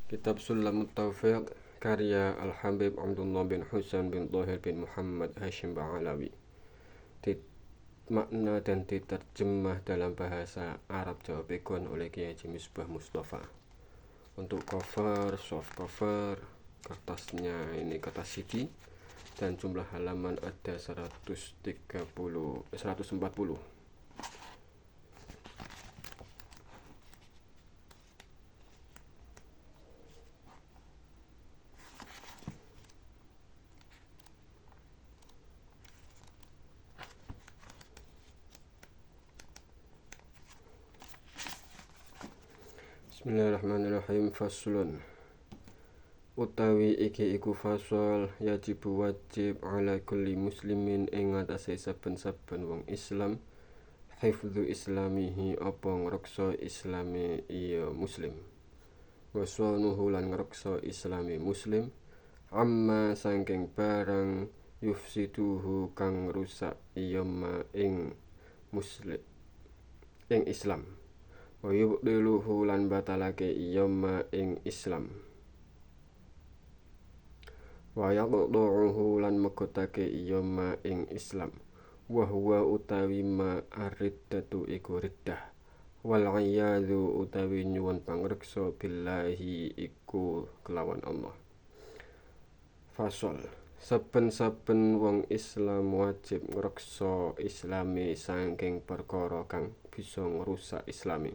Kitab Sulamut Taufiq karya Al-Habib Abdullah bin Husain bin Thahir bin Muhammad Hashim Ba'alawi. Makna dan diterjemah dalam bahasa Arab Jawa Bekon oleh Kiai Haji Misbah Mustafa. Untuk cover, soft cover, kertasnya ini kertas CD dan jumlah halaman ada 140. Bismillahirrahmanirrahim. Faslun utawi iki iku fasal yajibu wajib ala kulli muslimin ing atase saben-saben wong Islam hifdzu islamihi apa ngreksa islame iya muslim wasanuhu lan ngreksa islame muslim amma saking barang yufsiduhu kang rusak iya ma ing muslim ing Islam wa yubdiluhu lan batalake iya ma ing Islam wa yaqduhu lan megotake iya ma ing Islam wa huwa utawi ma ariddatu iku riddah wal iyadzu utawi nyuwun pangreksa billahi iku kelawan Allah. Fasal saben-saben wong Islam wajib ngreksa islame saking perkara kang bisa ngrusak islame,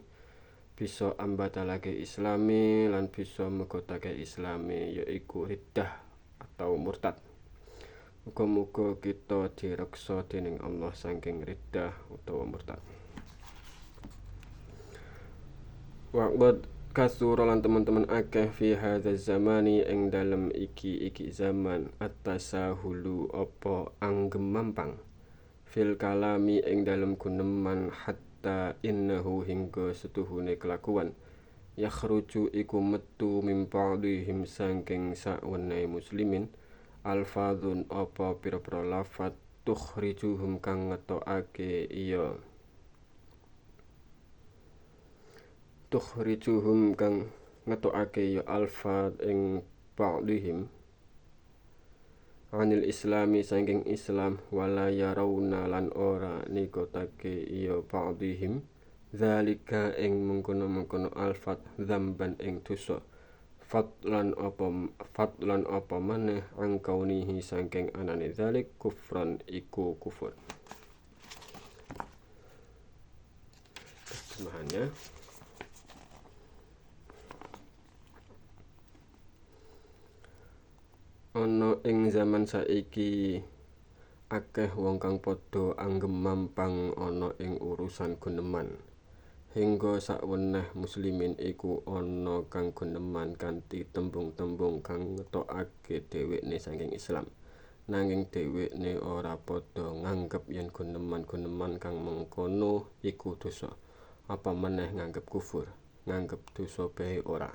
bisa ambatalake islame lan bisa megotake islame, yaiku riddah atau murtad. Muga-muga kita direksa dening Allah saking riddah utawa murtad. Waqad kasura lan teman-teman akeh fi hadzal zamani ing dalem iki zaman at-tasahulu apa anggemampang fil kalami ing dalem guneman hatta innahu hingga setuhune kelakuan yakhruju iku metu min ba'dihim saking sawenehe muslimin alfadzun apa pira-pira lafadz tukhrijuhum kang ngetokake iya tukhrijuhum kang ngetokake ya alfadz ing ba'dihim anil islami saking Islam wala yarawna lan ora nikotake iya ba'dihim zalika ing mengkono-mengkono alfadz dzamban ing dosa fadlan apa maneh angkaunihi saking anane zalik kufran iku kufur. Terjemahannya, ana ing zaman saiki akeh wong kang padha anggemampang ana ing urusan guneman. Hingga saweneh muslimin iku ana kang guneman kanthi tembung-tembung kang ngetokake dhewekne saking Islam. Nanging dhewekne ora padha nganggep yen guneman-guneman kang mengkono iku dosa. Apa meneh nganggep kufur, nganggep dosa bae ora.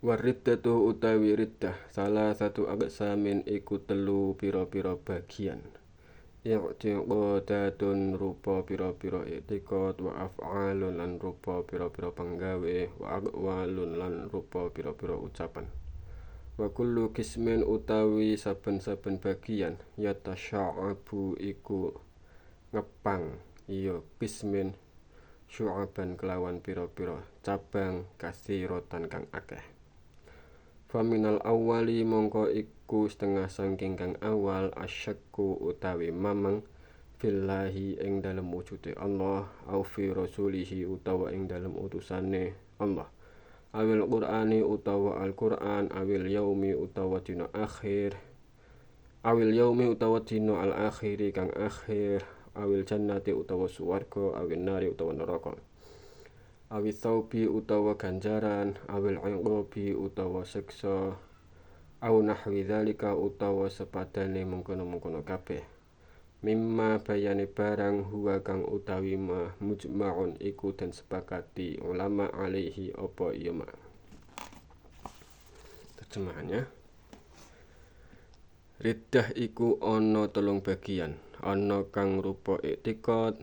Wariddatu utawi riddah salah satu aqsamin iku telu pira-pira bagian. I'tiqadatun rupa pira-pira i'tiqad wa af'alun lan rupa pira-pira panggawe wa aqwalun lan rupa pira-pira ucapan. Wa kullu qismin utawi saben-saben bagian yatasya'abu iku ngepang iya qismin syu'aban kelawan pira-pira cabang kasiratan kang akeh. Faminal awali mongko iku setengah saking kang awal asyakku utawi mamang billahi ing dalem wujude Allah au fi rasulihi utawa ing dalem utusane Allah awil qur'ani utawa al-Qur'an awil yaumi utawa dina akhir awil yaumi utawa dina al-akhiri kang akhir awil jannati utawa swarga awil nari utawa neraka awil thawbi utawa ganjaran awil iqabi utawa siksa au nahwi dzalika utawa sepadane mengkono-mengkono kabeh mimma bayane barang huwa kang utawi ma mujma'un iku den sepakati ulama alaihi apa iya ma. Terjemahannya, riddah iku ana telung bagian. ana kang rupa i'tiqad,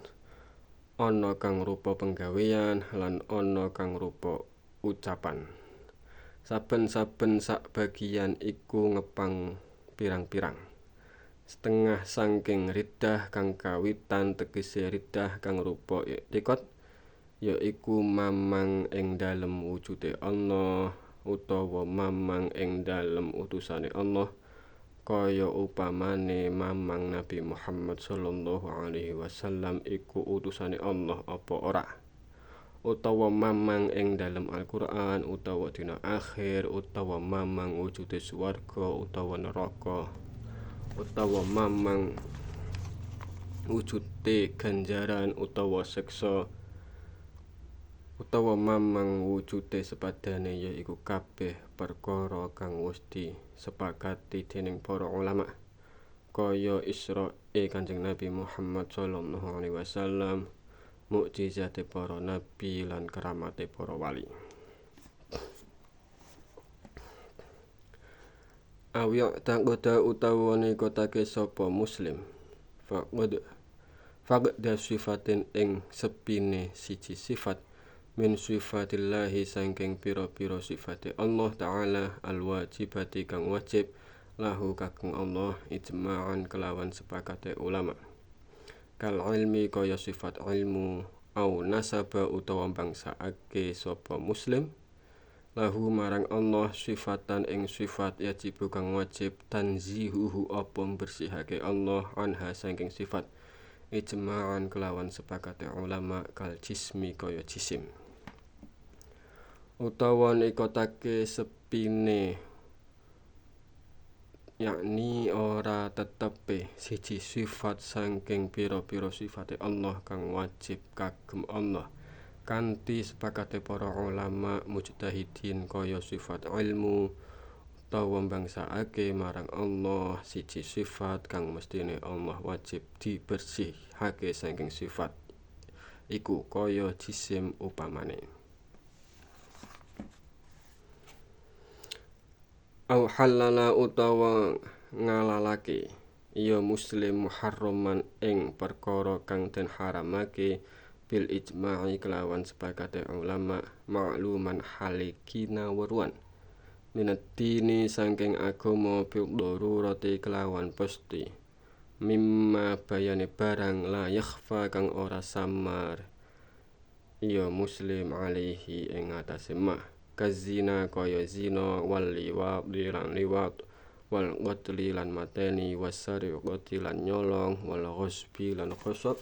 ana kang rupa penggawean, lan ana kang rupa ucapan. Saben-saben sak bagian iku ngepang pirang-pirang. Setengah saking riddah kang kawitan tegese riddah kang rupa i'tiqad, ya iku mamang ing dalem wujude Allah utawa mamang ing dalem utusane Allah, kaya upamane mamang Nabi Muhammad sallallahu alaihi wasallam iku utusane Allah apa ora, utawa mamang ing dalem Al-Qur'an utawa dina akhir, utawa mamang wujude swarga utawa neraka, utawa mamang wujude ganjaran utawa siksa, utawa mamang wujude sepadane ya iku kabeh perkara kang wis disepakati dening para ulama, kaya Isra'e Kanjeng Nabi Muhammad sallallahu alaihi wasallam, mukjizate para nabi lan karamate para wali. Awya tanggoda utawa nikotake sapa muslim faqda sifatin ing sepine siji sifat min sifatillahi saking pira-pira sifate Allah Ta'ala al-wajibati kang wajib lahu kagem Allah ijma'an kelawan sepakate ulama. Kal ilmi kaya sifat ilmu au nasaba utawa bangsaake sapa muslim lahu marang Allah sifatan ing sifat yajibu kang wajib tanzihuhu apa bersihake Allah anha saking sifat ijma'an kelawan sepakate ulama kal jismi kaya jisim. Utawa nikotake sepine yakni ora tetepe siji sifat saking pira-pira sifate Allah kang wajib kagem Allah kanthi sepakate para ulama mujtahidin kaya sifat ilmu utawa bangsaake marang Allah siji sifat kang mestine Allah wajib dibersihake saking sifat iku kaya jisim upamane. Au halala utawa ngalalake ya muslim muharraman ing perkara kang den haramake bil ijma'i kelawan sepakate ulama ma'luman halikina weruan minad-dini saking agama bil darurati kelawan pasti mimma bayane barang la yakhfa kang ora samar ya muslim alaihi ing atase ma kazina kaya zina wal liwat lan liwat wal qatli lan mateni wasariqati lan nyolong wal ghusbi lan ghusab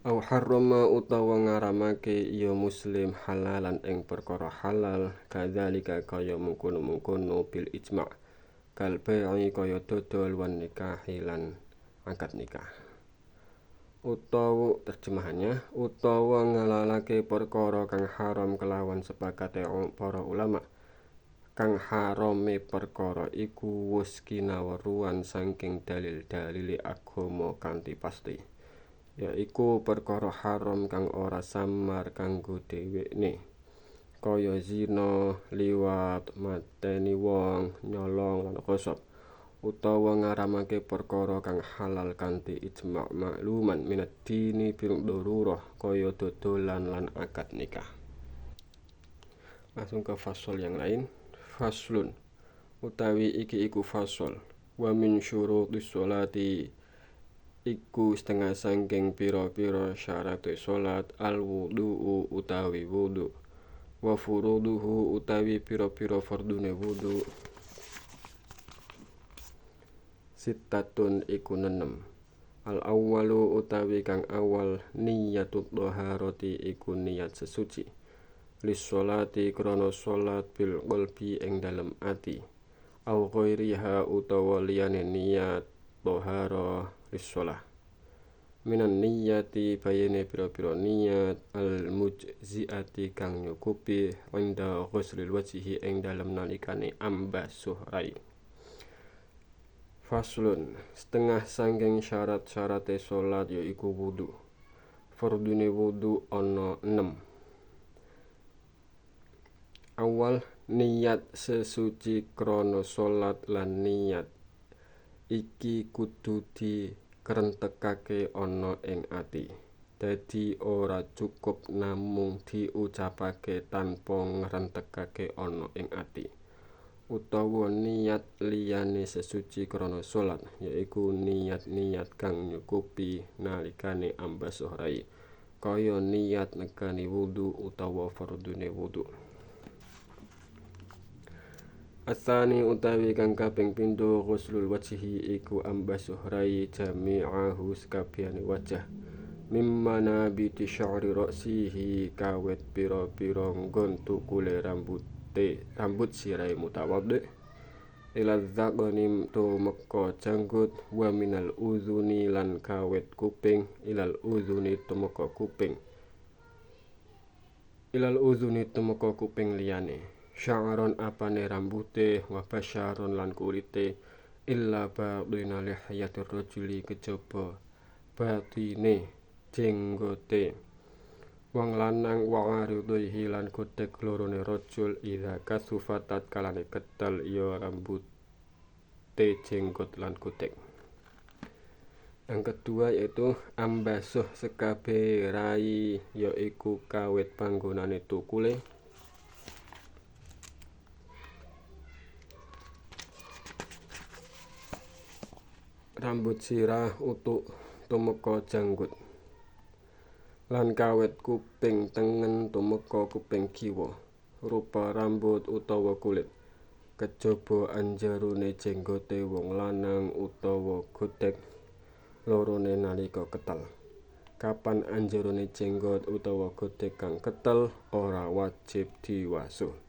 au harrama utawa ngaramake ya muslim halalan ing perkara halal kadzalika kaya mungkono-mungkono bil ijma' kal bai'i kaya dodol wan nikahi lan akad nikah. Utawa terjemahannya utawa ngalalake perkara kang haram kelawan sepakate para ulama kang harame perkara iku wis kinaweruhan saking dalil-dalile agama kanthi pasti yaiku perkara haram kang ora samar kanggo dhewekne kaya zina, liwat, mateni wong, nyolong lan ghusab, utawa ngaramake perkara kang halal kanthi ijma' makluman minad-dini bil darurah kaya dodolan lan akad nikah. Langsung ke fasal yang lain. Faslun utawi iki iku fasal wa min syurutis sholati iku setengah saking pira-pira syarat salat al wudu utawi wudu wa furuduhu utawi pira-pira fardune wudu sittatun iku 6. Al awwalu utawi kang awal niyatut dhaharati iku niat sesuci lis sholati krana salat bil qalbi ing dalem ati au ghairiha utawa liyane niat dhahara lis shalah minan niyati bayane pira-pira niat al mujziati kang nyukupi inda ghuslil wajhi ing dalem nalikane ambasuh rai. Faslun setengah saking syarat-syarate salat yaiku wudu. Fardune wudu ana 6. Awal Niat sesuci krana salat lan niat iki kudu dikrentekake ana ing ati. Dadi ora cukup namung diucapake tanpa ngrentekake ana ing ati. Utawa niat liyane sesuci krana salat yaiku niat kang nyukupi nalikane ambasuh rai, kaya niat nekani wudu utawa fardune wudu. Asani utawi kang kaping pindho ghuslul wajhi iku ambasuh rai jami'ahu sakabehane wajah. Mimmana biti sya'ri ra'sihi kawet pira-pira nggon tukule rambut sirai mutawaddi ila dzaqani tumeka janggut wa minal uzuni lan kawet kuping ilal uzuni tumeka kuping liyane. Sya'ron apane rambute wa basyaron lan kulite illa batina lihiyatir rajuli kejaba batine jenggote wong lanang wa aridhihi lan kutek lorone rajul idza kasufat tatkalane ketel ya rambute jenggot lan kutek. Yang kedua yaitu ambasuh sekabeh rai yaiku kawit panggonane tukule rambut sirah utuk tumeka janggut lan kawit kuping tengen tumeka kuping kiwa rupa rambut utawa kulit kejaba anjarune jenggote wong lanang utawa kutek lorone nalika ketel. Kapan anjarane jenggot utawa kutek kang ketel ora wajib diwasuh.